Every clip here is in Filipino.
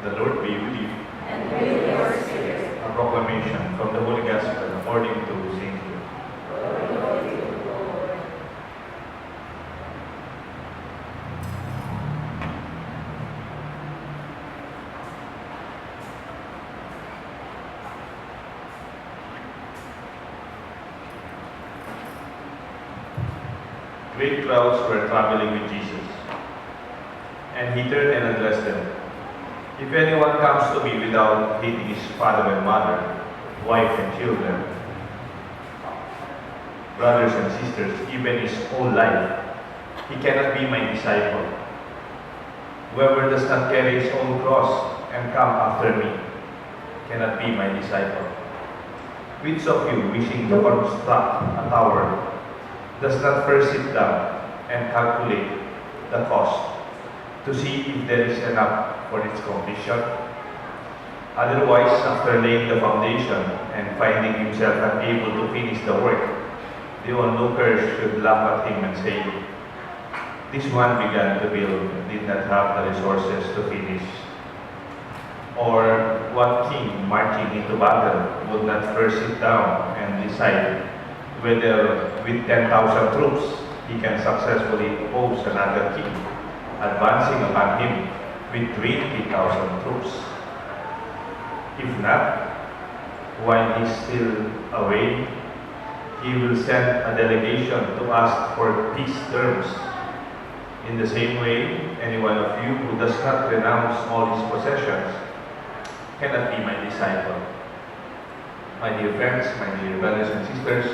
The Lord be with you. And with your spirit. A proclamation from the Holy Gospel according to St. Luke. Glory to you, Lord. Great crowds were traveling with Jesus, and he turned and addressed them. If anyone comes to me without hating his father and mother, wife and children, brothers and sisters, even his whole life, he cannot be my disciple. Whoever does not carry his own cross and come after me cannot be my disciple. Which of you, wishing to construct a tower, does not first sit down and calculate the cost to see if there is enough for its completion? Otherwise, after laying the foundation and finding himself unable to finish the work, the onlookers should laugh at him and say, "This one began to build and did not have the resources to finish." Or what king marching into battle would not first sit down and decide whether with 10,000 troops he can successfully oppose another king advancing upon him with 20,000 troops? If not, while he is still away, he will send a delegation to ask for peace terms. In the same way, any one of you who does not renounce all his possessions cannot be my disciple. My dear friends, my dear brothers and sisters,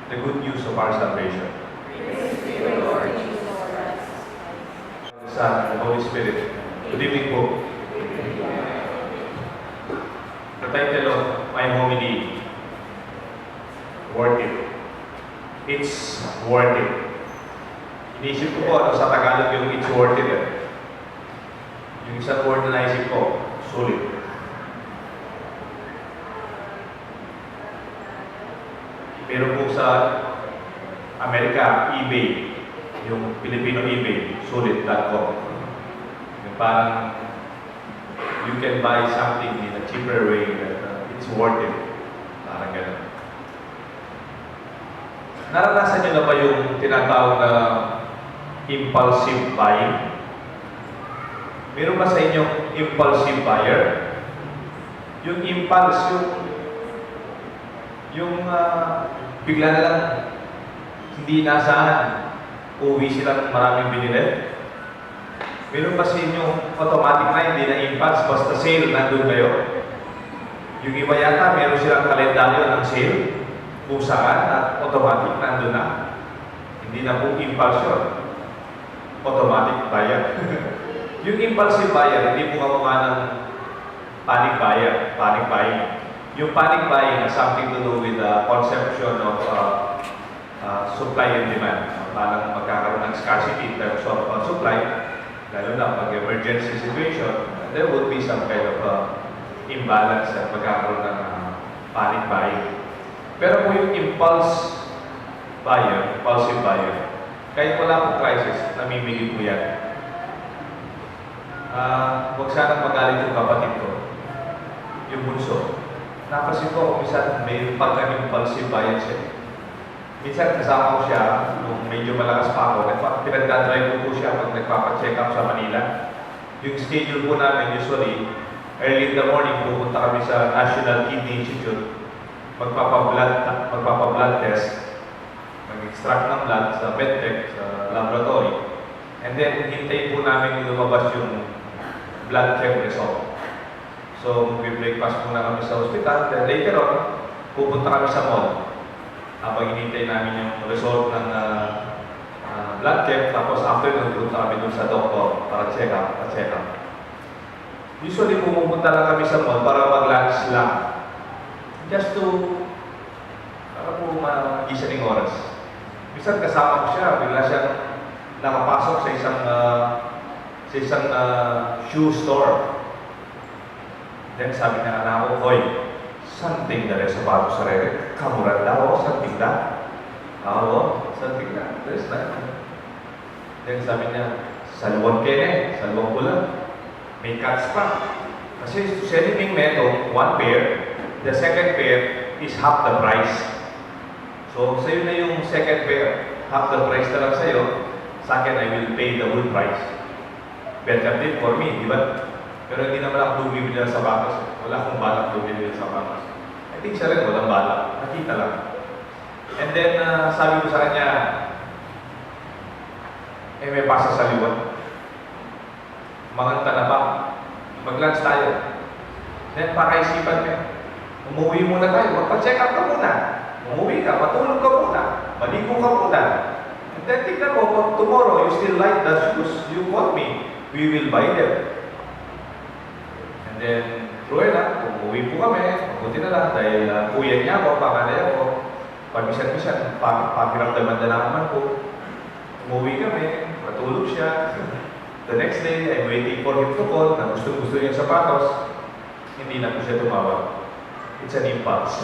the good news of our salvation. Praise to you, Lord Jesus Christ. The Son and the Holy Spirit. Good evening po. The title of my homily, Worth It. It's worth it. Inisip ko po ano sa Tagalog yung it's worth it. Yung isang word na naisip ko, sulit. Pero po sa Amerika, eBay, yung Filipino eBay, sulit.com. Yung parang you can buy something in a cheaper way that it's worth it. Parang gano'n. Naranasan niyo na ba yung tinatawag na impulsive buying? Meron ba sa inyo impulsive buyer? Yung impulse, yung bigla na lang hindi inasahan, uwi silang maraming binili. Meron ba sa inyo automatic na hindi na impulse, basta sale, nandun kayo? Yung iba yata, meron silang kalendaryo ng sale, kung saan at automatic nandun na. Hindi na po impulse yun. Automatic buyer. Yung impulsive buyer, hindi po kamukha ng panic buyer, panic buying. Yung panic buying has something to do with the conception of supply and demand. Parang magkakaroon ng scarcity in terms of supply, lalo na pag emergency situation, there would be some kind of imbalance at magkakaroon ng panic buying. Pero po yung impulsive buyer, kahit wala pong crisis, namimili po yan. Huwag sanang magalit yung kapatid ko, yung bunso. Napansin ko, minsan may pagka-impulsive buyer siya. Minsan kasama ko siya, nung medyo malakas pa ako, pinagdadrive ko po siya pag nagpapacheck up sa Manila. Yung schedule po namin, usually, early in the morning, pupunta kami sa National Kidney Institute, magpapa-blood test, mag-extract ng blood sa medtech, sa laboratory, and then hintayin po namin lumabas yung blood check result. So, mag-breakfast muna kami sa hospital, then later on, pupunta kami sa mall. Habang hinintay namin yung result ng blood check, tapos after nun, pupunta kami dun sa doktor para check up. Usually, pumupunta lang kami sa mall para mag-lunch lang. Just to, para po mag-isa ng oras. Minsan kasama ko siya, bigla siyang nakapasok sa isang shoe store. Then sabi niya na ako, "Hoy, something na rin sa bago sa rere. Kamuran daw, something na." Oo, something na. There's na. Then sabi niya, "Saluwag kene, saluwag ko lang. May cuts pa. Kasi selling meto, one pair, the second pair is half the price. So, sa'yo na yung second pair, half the price na lang sa'yo, sa akin, I will pay the whole price. Better din for me, di ba? Pero hindi naman ako bumibili ng sapatos. Wala akong balak bumibili ng sapatos. I think siya rin, walang balak. Nakita lang. And then, sabi ko sa kanya, may pasa sa liwan. Manganta na ba? Mag-lunch tayo. Then, pakaisipan niya. Umuwi muna tayo. Magpa-check up ka muna. Umuwi ka, matulog ka muna. Maligo ka muna. And then, tignan mo, kung tomorrow you still like the shoes you bought me, we will buy them. And then, true na, umuwi po kami. Mabuti na lang dahil kuya niya ako, panganay ako. Pag-misan-misan, pakiramdaman na naman po. Umuwi kami, matulog siya. The next day, I'm waiting for him to call na gusto niya yung sapatos. Hindi na po siya tumawag. It's an impulse.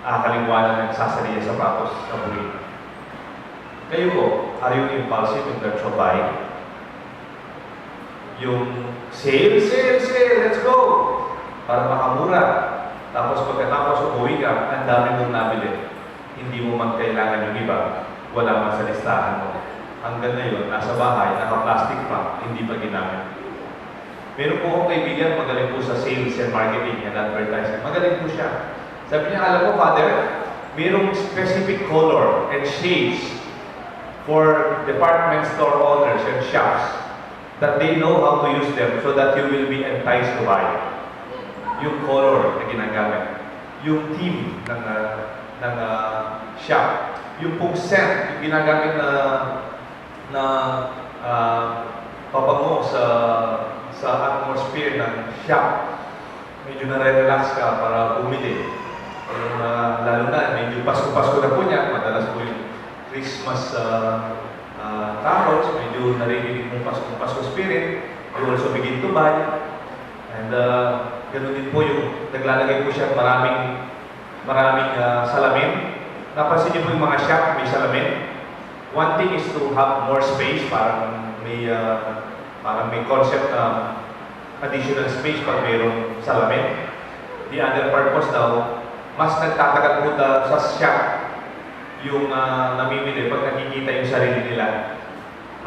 Kaligwanan ng sasali niya sapatos sa buhay. Kayo po, are you impulsive in terms of buying? Yung sale, let's go! Para makamura. Tapos pagkatapos umuwi ka, ang dami mong nabili. Hindi mo man kailangan yung iba, wala man sa listahan mo. Hanggang ngayon, nasa bahay, naka-plastic pa, hindi pa ginamit. Meron po akong kaibigan, magaling po sa sales and marketing and advertising. Magaling po siya. Sabi niya, alam mo, Father, merong specific color and shades for department store owners and shops that they know how to use them so that you will be enticed to buy. Yung color na ginagamit, yung theme ng shop, yung pong scent, yung ginagamit na pabango sa atmosphere ng shop. Medyo nare-relax ka para bumili. Lalo na, medyo Pasko-Pasko na po niya, madalas po yung Christmas carols, medyo narinig mong Pasko spirit, you also begin to buy. And ganoon din po yung naglalagay po siya maraming salamin. Napansin niyo po yung mga shop, may salamin. One thing is to have more space, parang may concept na additional space pag mayroong salamin. The other purpose daw, mas nagtatagal po sa shop yung namimili pag nakikita yung sarili nila.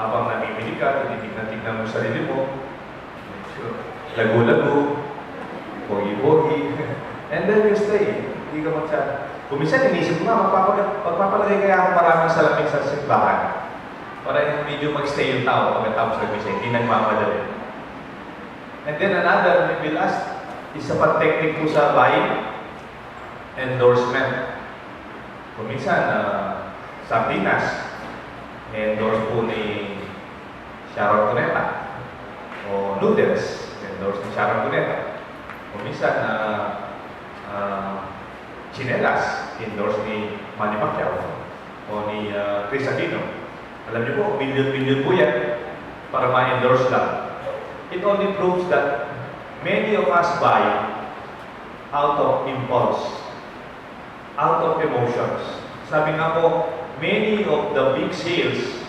Habang namimili ka, tinitignan mo yung sarili mo. Lago-lago, pogi-pogi. And then you stay. Hindi ka magsya. Kung minsan, inisip ko nga, magpapalagay kaya ako maraming salamin sa simbahan. Para medyo mag-stay yung tao pagkatapos ng misa, hindi nagmamadali. And then another, we will ask, isa pa technique po sa buying, endorsement. Kung minsan, sardinas, endorse po ni Sharon Cuneta. O noodles, endorse ni Sharon Cuneta. Kung minsan, chinelas, endorse ni Manny Pacquiao o ni Chris Aquino. Alam niyo po, million-million po yan para ma-endorse lang. It only proves that many of us buy out of impulse, out of emotions. Sabi nga po, many of the big sales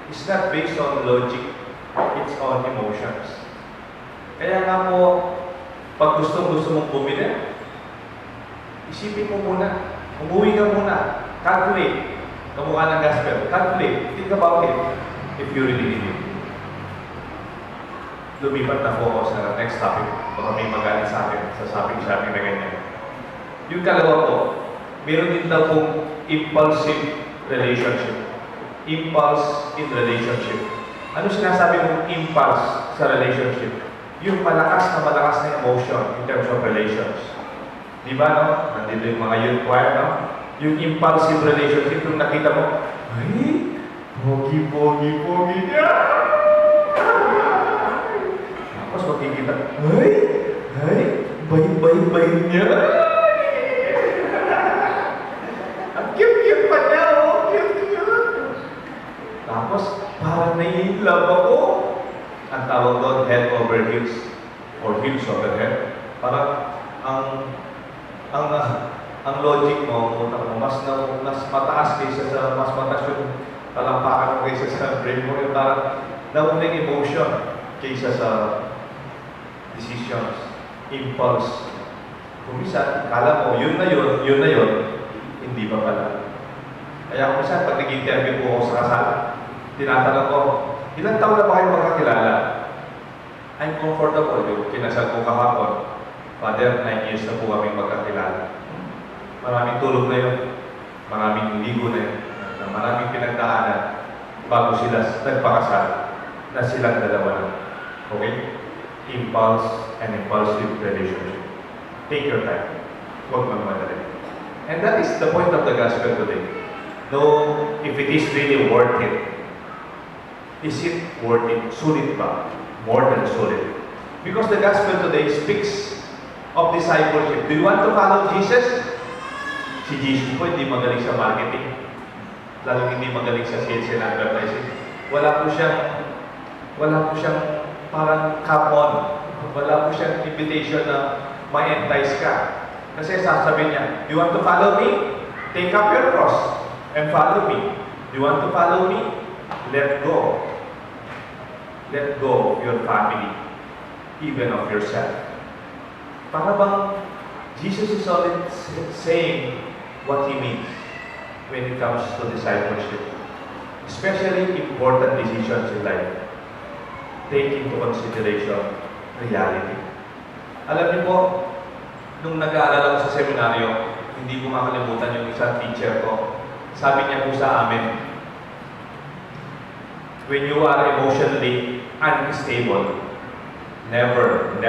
is not based on logic, it's on emotions. Kaya nga po, pag gusto mong bumili, isipin mo muna, umuwi ka muna, calculate, kamukha ng gospel, calculate, think about it, if you really need it. Lumipat na po ako sa next topic, baka may magalit sa akin, sa shopping na ganyan. Yung kalawa po, meron din daw pong impulsive relationship. Impulse in relationship. Ano sinasabi mong impulse sa relationship? Yung malakas na emotion in terms of relations. Di ba, no? Nandito yung mga youth choir, no? Yung impulsive relationship, yung nakita mo, ay, pogi niya! Tapos makikita, ay, bait niya! Ang cute pa niya, oh, cute! Tapos, parang nai-love ako. Ang tawag doon, head over heels, or heels over head. Parang, ang logic mo, mas mataas kaysa sa, mas mataas yung talampakan mo kaysa sa brain mo, yung parang nauling emotion kaysa sa decisions, impulse. Kung minsan, kala mo, yun na yun, hindi pa pala. Kaya kung minsan, pag nag-interview po ako sa kasal, tinatanong ko, ilang taon na ba kayo magkakilala? I'm comfortable. Yung kinasal ko kahapon, Father, 9 years na po kami magkakilala. Maraming tulog na yun. Maraming ligo na yun. Na maraming pinagdaanan bago sila nagpakasal na silang dalawa na. Okay? Impulse and impulsive relationship. Take your time. Huwag magmadali. And that is the point of the gospel today. Know if it is really worth it. Is it worth it? Sulit ba? More than sulit. Because the gospel today speaks of discipleship. Do you want to follow Jesus? Si Jesus po hindi magaling sa marketing. Lalong hindi magaling sa sales and advertising. Wala po siyang parang come on. Wala po siyang invitation na ma-entice ka. Kasi sasabihin niya, you want to follow me? Take up your cross and follow me. You want to follow me? Let go. Let go of your family, even of yourself. Para bang Jesus is only saying what He means when it comes to discipleship. Especially important decisions in life. Take into consideration reality. Alam niyo po, nung nag-aaral ako sa seminaryo, hindi ko makalimutan yung isang teacher ko. Sabi niya po sa amin, when you are emotionally unstable, never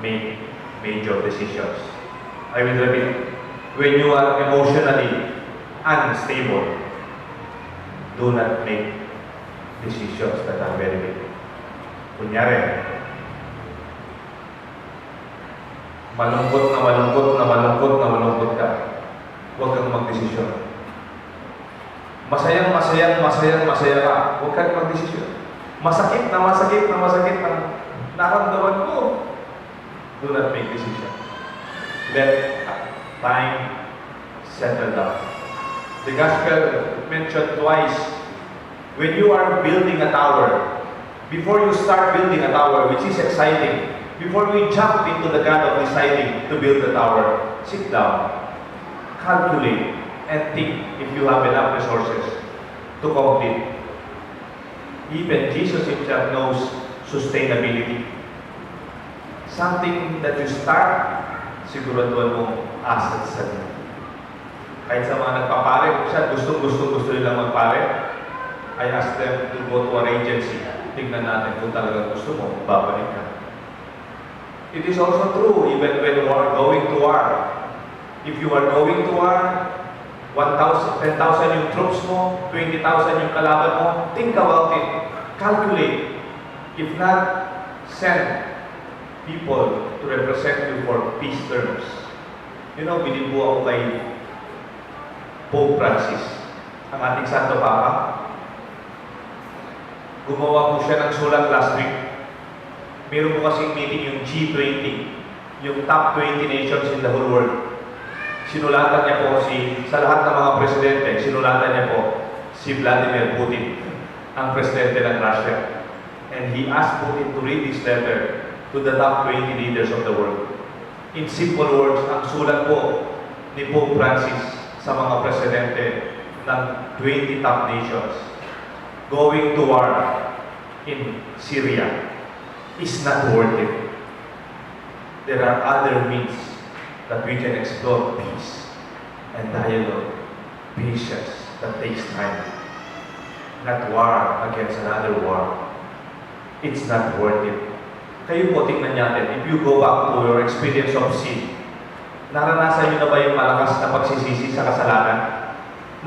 make major decisions. I will repeat. When you are emotionally unstable, do not make decisions that are very big. Kunyari, malungkot ka, huwag kang magdesisyon. Masaya ka, huwag kang magdesisyon. Masakit na naramdaman ko, do not make decision. Let time settle down. The gospel mentioned twice, when you are building a tower, before you start building a tower, which is exciting, before we jump into the God of deciding to build the tower, sit down, calculate, and think if you have enough resources to complete. Even Jesus Himself knows sustainability. Something that you start, siguraduhan mong assets sa niya. Kahit sa mga nagpapare, kung siya gusto nilang magpare, I ask them to go to our agency. Tignan natin kung talagang gusto mo, babalik ka. It is also true even when you are going to war. If you are going to war, 10,000 yung troops mo, 20,000 yung kalaban mo, think about it. Calculate. If not, send people to represent you for peace terms. You know, bilib po ako kay Pope Francis, ang ating Santo Papa. Gumawa po siya ng sulat last week. Meron po kasing meeting yung G20, yung top 20 nations in the whole world. Sinulatan niya po sa lahat ng mga presidente, sinulatan niya po si Vladimir Putin, ang presidente ng Russia. And he asked Putin to read this letter to the top 20 leaders of the world. In simple words, ang sulat po ni Pope Francis sa mga presidente ng 20 top nations, going to war in Syria is not worth it. There are other means that we can explore peace and dialogue, patience that takes time. Not war against another war. It's not worth it. Kayo po, tingnan natin, if you go back to your experience of sin, naranasan niyo na ba yung malakas na pagsisisi sa kasalanan?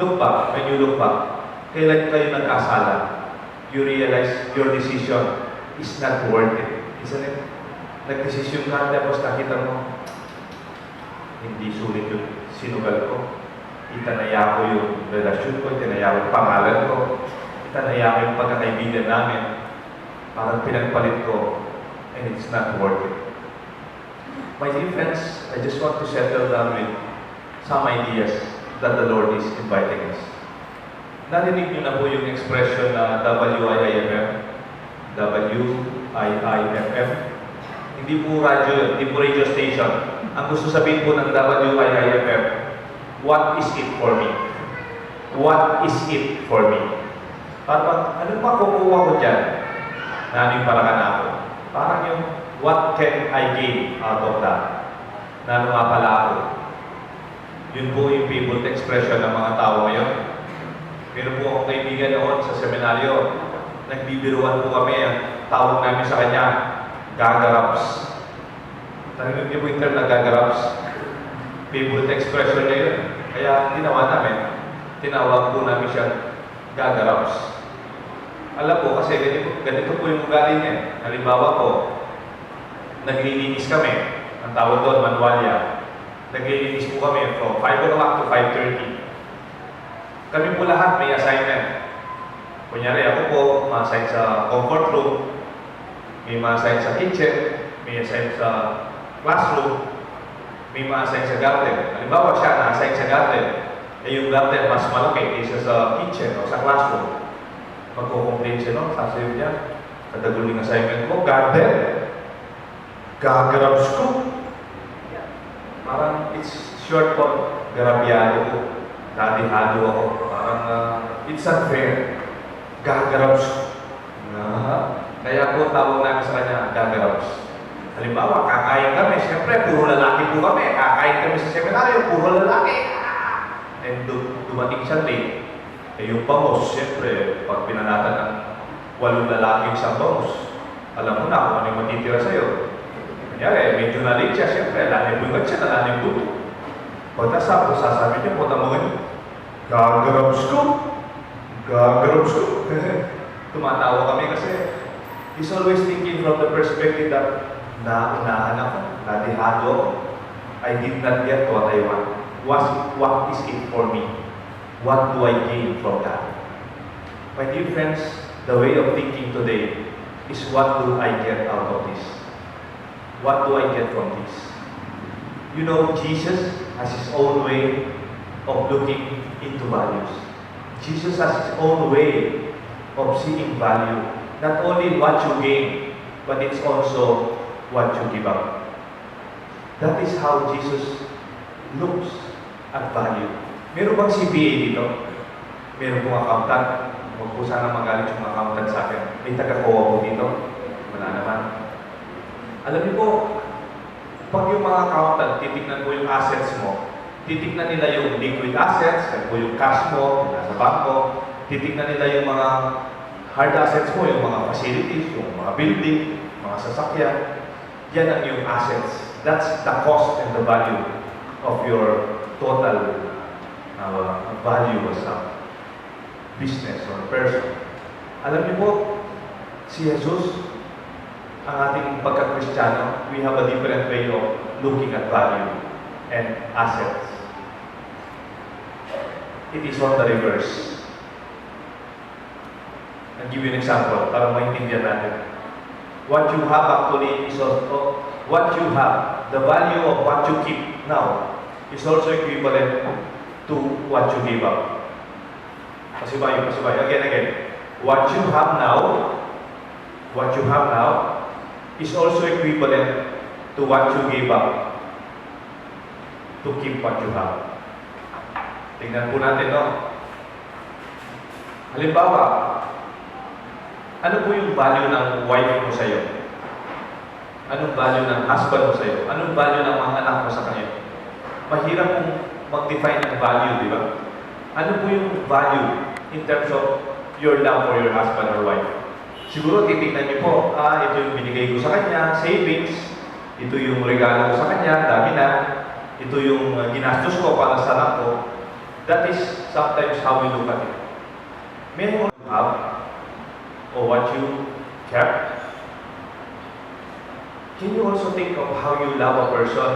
Look back, when you look back, kailan kayo nagkasala? You realize your decision is not worth it. Isn't it? Nagdesisyon ka, tapos nakita mo, hindi sulit yung sinugal ko. Itanaya ko yung relasyon ko, itanaya ko yung pangalan ko, itanaya ko yung pagkakaibigan namin. Parang pinagpalit ko, and it's not worth it. My dear friends, I just want to settle down with some ideas that the Lord is inviting us. Narinig niyo na po yung expression na WIIMM, WIIFF. Hindi po radyo yun, hindi po radio station. Ang gusto sabihin po ng WIIFF, what is it for me? What is it for me? Parang, ano ba kukuha ko dyan? Na ano yung parakan ako? Parang yung, what can I gain out of that? Na ano nga pala ako? Yun po yung favorite expression ng mga tao ngayon. Meron po akong kaibigan noon sa seminaryo. Nagbibiruan po kami. Ang tawag namin sa kanya, Gagaraps. Narinig niyo po yung term na Gagaraps? Favorite expression niya yun. Kaya ginawa namin, tinawag po namin siya Gagaraps. Alam po kasi ganito po yung ugali niya. Halimbawa po, naglilinis kami. Ang tawag doon, manualya. Naglilinis po kami from 5 o'clock to 5:30. Kami po lahat may assignment. Kunyari ako po, ma-assign sa comfort room, may ma-assign sa kitchen, may assign sa classroom, may ma-assign sa garden. Halimbawa siya, na-assign sa garden. Eh yung garden mas malaki kaysa sa kitchen o sa classroom. Magko-complain siya, no? Sasayo niya, kadaguling assignment mo, garden. Gagarabs ko. Parang it's short for garabyado ko. Dadihado ako. Parang it's unfair. Gagarabs ko. Kaya po tawag namin sa kanya, gagarabs. Halimbawa, kakain kami. Siyempre, puro lalaki po kami. Kakain kami sa seminaryo, puro lalaki. And dumating siya late. Eh yung bangos, siyempre, pag pinanatan ng 8 lalaki isang bangos, alam mo na kung ano yung matitira sa'yo. Kanyari, medyo na-late siya, siyempre, lalibungan siya na lalibuto. Pagkasapos, sasabi niya, puta mo ngayon, gagarabs ko. Gagarabs ko. Tumatawa kami kasi he's always thinking from the perspective that naunahan ako, nadihado ako. I did not get what I want. What is it for me? What do I gain from that? My dear friends, the way of thinking today is what do I get out of this? What do I get from this? You know, Jesus has his own way of looking into values. Jesus has his own way of seeing value. Not only what you gain, but it's also what you give up. That is how Jesus looks at value. Meron bang CPA dito? Meron pong accountant? Huwag po sana magalit yung accountant sa akin. May taga-kowa po dito? Wala naman. Alam niyo po, pag yung mga accountant, titignan po yung assets mo, titignan nila yung liquid assets, yan po yung cash mo, nasa bangko, titignan nila yung mga hard assets mo, yung mga facilities, yung mga building, mga sasakyan. Yan ang yung assets. That's the cost and the value of your total value as a business or person. Alam niyo po, si Jesus, ang ating pagka-Kristiyano, we have a different way of looking at value and assets. It is on the reverse. I'll give you an example para maintindihan natin. What you have actually is also, what you have, the value of what you keep now is also equivalent to what you give up. Pasibayo. Again. What you have now is also equivalent to what you gave up to keep what you have. Tingnan po natin, no? Halimbawa, ano po yung value ng wife mo sa'yo? Anong value ng husband mo sa'yo? Anong value ng mga anak mo sa kanya? Mahirap pong mag-define ng value, di ba? Ano po yung value in terms of your love for your husband or wife? Siguro titignan niyo po, ito yung binigay ko sa kanya, savings, ito yung regalo ko sa kanya, dami na, ito yung ginastos ko para sa anak ko. That is sometimes how we look at it. May you have, or what you kept, can you also think of how you love a person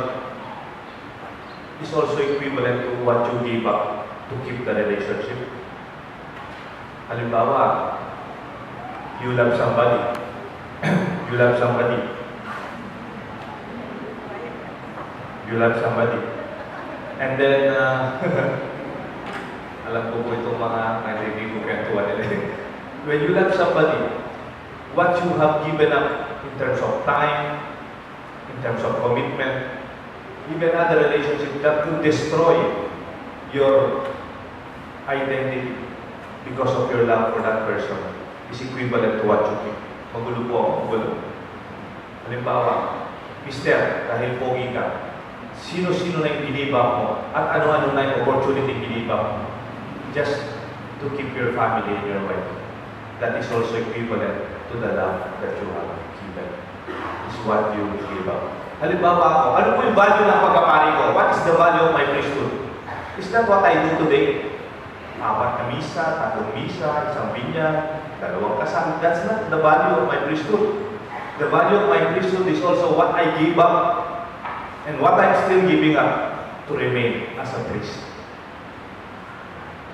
is also equivalent to what you gave up to keep the relationship? Halimbawa, you love somebody. You love somebody. You love somebody. And then, alam ko po itong mga narinig ko kwentuhan nila. When you love somebody, what you have given up in terms of time, in terms of commitment, even other relationships that could destroy your identity because of your love for that person is equivalent to what you give. Magulo po ako, magulo. Halimbawa, Mister, dahil pogi ka, sino-sino na yung giniba mo at ano-ano na yung opportunity giniba mo just to keep your family and your wife. That is also equivalent to the love that you have given. Is what you give up. Halimbawa ako, ano po yung value ng pagkapari ko? What is the value of my priesthood? Is that what I do today? 4 na misa, 3 misa, 1 binyag, 2 kasal. That's not the value of my priesthood. The value of my priesthood is also what I give up and what I'm still giving up to remain as a priest.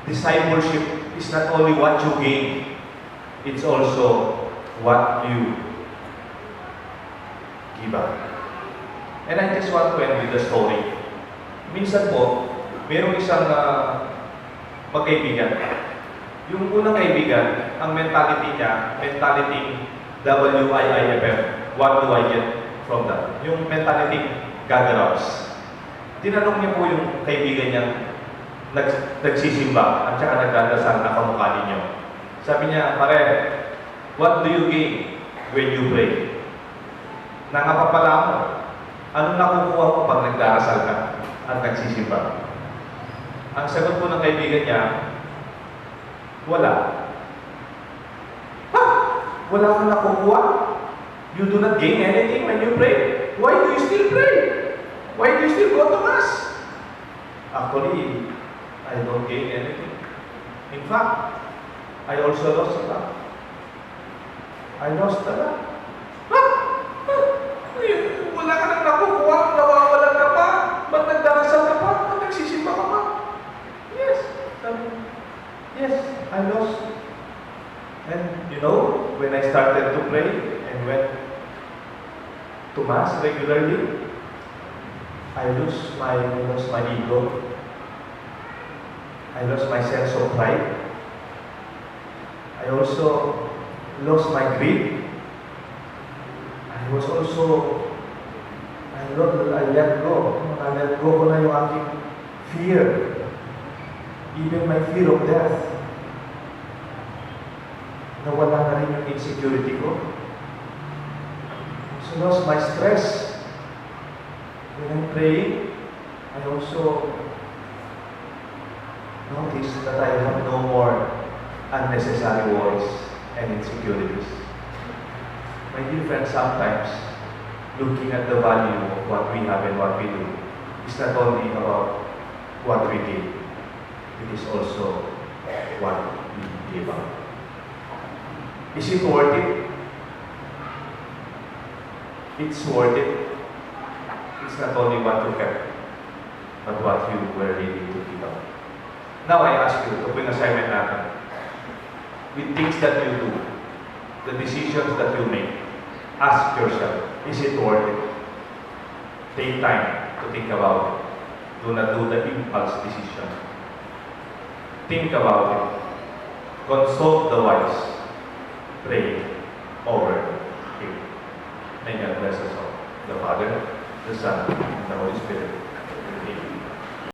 Discipleship is not only what you gain, it's also what you give up. And I just want to end with a story. Minsan po, mayroong isang magkaibigan. Yung unang kaibigan, ang mentality niya, mentality WIIFM. What do I get from that? Yung mentality gagarabs. Tinanong niya po yung kaibigan niya, nagsisimba at saka nagdadasal na kamukha ninyo. Sabi niya, pare, what do you gain when you pray? Nakapapala mo. Anong nakukuha mo pag nagdarasal ka at nagsisimba? Ang sagot po ng kaibigan niya, wala. Ha? Wala kang nakukuha? You do not gain anything when you pray? Why do you still pray? Why do you still go to Mass? Actually, I don't gain anything. In fact, I also lost a lot. I lost a lot. Ha? Wala ka nang nakukuha, nawawalan ka pa, ba't nagdarasal ka pa, ba't nagsisimba ka pa? Yes, yes, I lost. And you know, when I started to pray and went to Mass regularly, I lost my ego. I lost my sense of pride. I also lost my greed. I was also, I let go. I let go ko na yung aking fear. Even my fear of death. Nawala na rin yung insecurity ko. I also lost my stress. When I'm praying, I also notice that I have no more unnecessary worries and insecurities. My dear friends, sometimes looking at the value of what we have and what we do is not only about what we give, it is also what we give up. Is it worth it? It's worth it. It's not only what you kept, but what you were ready to give up. Now I ask you, ito po yung assignment natin. With things that you do, the decisions that you make, ask yourself, is it worth it? Take time to think about it. Do not do the impulse decision. Think about it. Consult the wise. Pray over it. May God bless us all. The Father, the Son, and the Holy Spirit.